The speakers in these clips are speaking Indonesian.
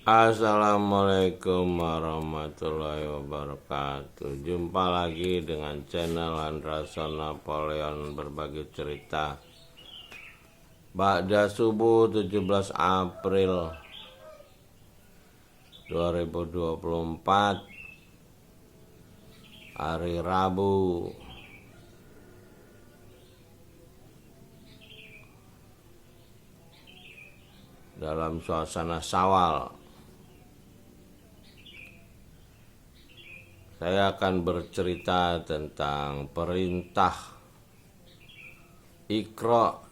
Assalamualaikum warahmatullahi wabarakatuh. Jumpa lagi dengan channel Andrason Napoleon berbagi cerita. Ba'da subuh 17 April 2024, hari Rabu. Dalam suasana Syawal, saya akan bercerita tentang perintah Iqra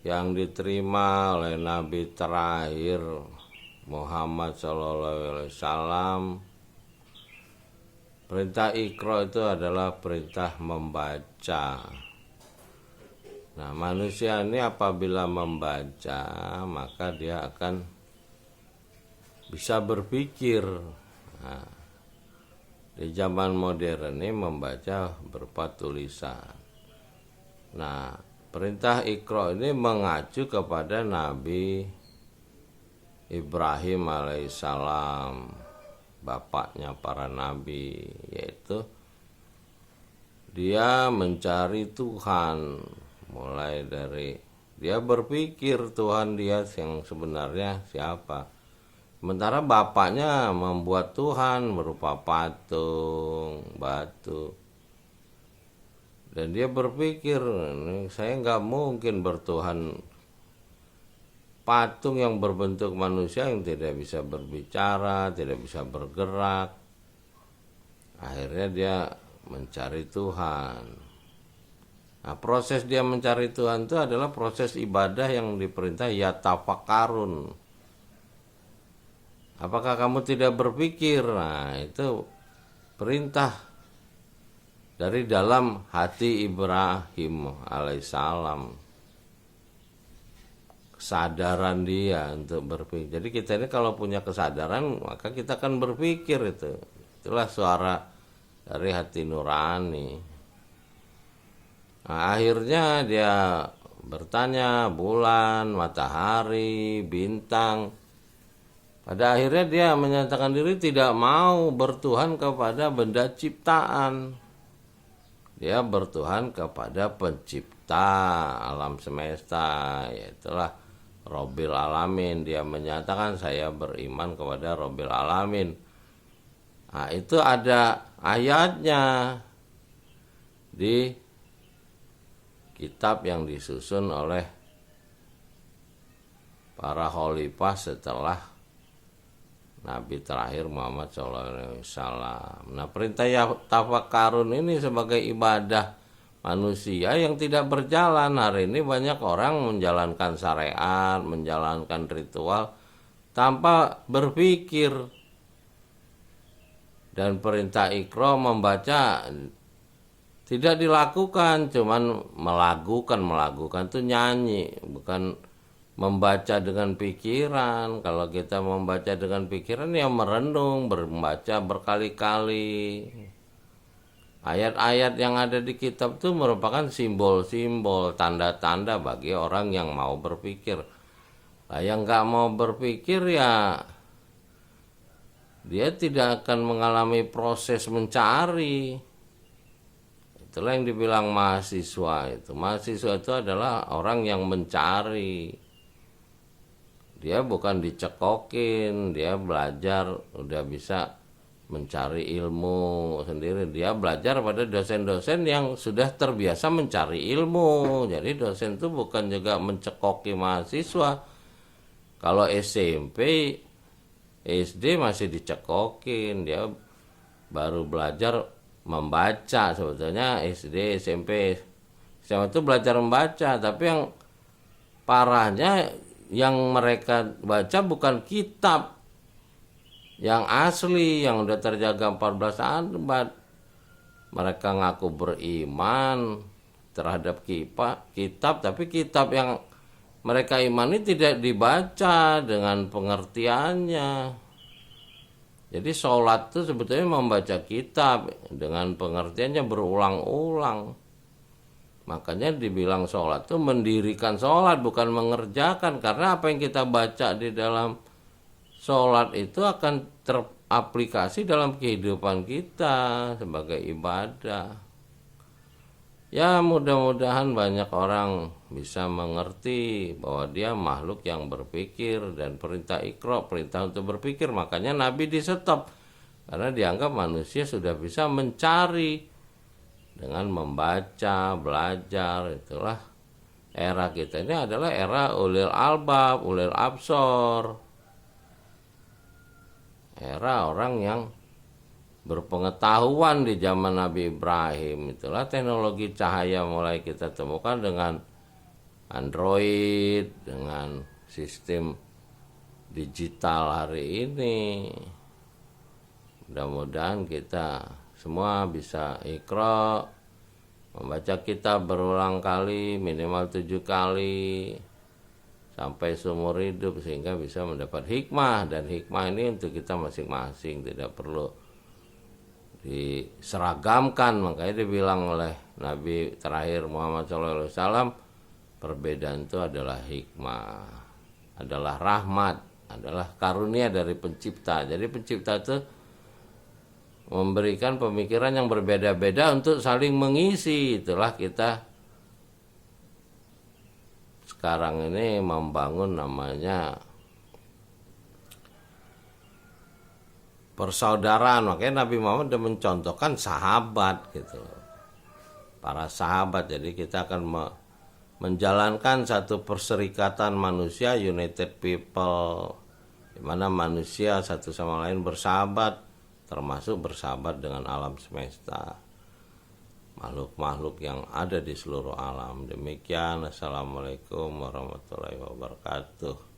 yang diterima oleh Nabi terakhir Muhammad SAW. Perintah Iqra itu adalah perintah membaca. Nah, manusia ini apabila membaca, maka dia akan bisa berpikir. Nah, di zaman modern ini membaca berupa tulisan. Nah, perintah Iqra ini mengacu kepada Nabi Ibrahim alaihissalam, bapaknya para nabi, yaitu dia mencari Tuhan. Mulai dari dia berpikir Tuhan dia yang sebenarnya siapa. Sementara bapaknya membuat Tuhan berupa patung, batu. Dan dia berpikir, saya nggak mungkin bertuhan patung yang berbentuk manusia yang tidak bisa berbicara, tidak bisa bergerak. Akhirnya dia mencari Tuhan. Nah, proses dia mencari Tuhan itu adalah proses ibadah yang diperintah yatafakkarun. Apakah kamu tidak berpikir? Nah, itu perintah dari dalam hati Ibrahim alaihissalam. Kesadaran dia untuk berpikir. Jadi kita ini kalau punya kesadaran, maka kita akan berpikir itu. Itulah suara dari hati nurani. Nah, akhirnya dia bertanya bulan, matahari, bintang. Pada akhirnya dia menyatakan diri tidak mau bertuhan kepada benda ciptaan. Dia bertuhan kepada pencipta alam semesta, yaitulah Robbil Alamin. Dia menyatakan saya beriman kepada Robbil Alamin. Nah, itu ada ayatnya di kitab yang disusun oleh para khalifah setelah Nabi terakhir Muhammad SAW. Nah, perintah tafakkarun ini sebagai ibadah manusia yang tidak berjalan. Hari ini banyak orang menjalankan syariat, menjalankan ritual tanpa berpikir. Dan perintah Iqra membaca tidak dilakukan, cuman melakukan itu nyanyi, bukan membaca dengan pikiran. Kalau kita membaca dengan pikiran ya merenung, membaca berkali-kali. Ayat-ayat yang ada di kitab itu merupakan simbol-simbol, tanda-tanda bagi orang yang mau berpikir. Nah, yang nggak mau berpikir ya dia tidak akan mengalami proses mencari. Itulah yang dibilang mahasiswa itu. Mahasiswa itu adalah orang yang mencari. Dia bukan dicekokin, dia belajar, udah bisa mencari ilmu sendiri. Dia belajar pada dosen-dosen yang sudah terbiasa mencari ilmu. Jadi dosen itu bukan juga mencekoki mahasiswa. Kalau SMP, SD masih dicekokin, dia baru belajar membaca. Sebetulnya SD, SMP, SMA itu belajar membaca, tapi yang parahnya yang mereka baca bukan kitab yang asli, yang udah terjaga 14 abad. Mereka ngaku beriman terhadap kitab, tapi kitab yang mereka imani tidak dibaca dengan pengertiannya. Jadi sholat itu sebetulnya membaca kitab dengan pengertiannya berulang-ulang. Makanya dibilang sholat itu mendirikan sholat, bukan mengerjakan. Karena apa yang kita baca di dalam sholat itu akan teraplikasi dalam kehidupan kita sebagai ibadah. Ya mudah-mudahan banyak orang bisa mengerti bahwa dia makhluk yang berpikir, dan perintah Iqra, perintah untuk berpikir. Makanya Nabi di stop, karena dianggap manusia sudah bisa mencari dengan membaca, belajar. Itulah era kita ini adalah era ulil albab, ulil absor, era orang yang berpengetahuan di zaman Nabi Ibrahim. Itulah teknologi cahaya mulai kita temukan dengan Android, dengan sistem digital hari ini. Mudah-mudahan kita semua bisa Iqra, membaca kitab berulang kali, minimal 7 kali sampai seumur hidup, sehingga bisa mendapat hikmah. Dan hikmah ini untuk kita masing-masing, tidak perlu diseragamkan. Makanya dibilang oleh Nabi terakhir Muhammad SAW, perbedaan itu adalah hikmah, adalah rahmat, adalah karunia dari pencipta. Jadi pencipta itu memberikan pemikiran yang berbeda-beda untuk saling mengisi. Itulah kita sekarang ini membangun namanya persaudaraan. Makanya Nabi Muhammad sudah mencontohkan sahabat gitu, para sahabat. Jadi kita akan menjalankan satu perserikatan manusia, united people, di mana manusia satu sama lain bersahabat, termasuk bersahabat dengan alam semesta, makhluk-makhluk yang ada di seluruh alam. Demikian, assalamualaikum warahmatullahi wabarakatuh.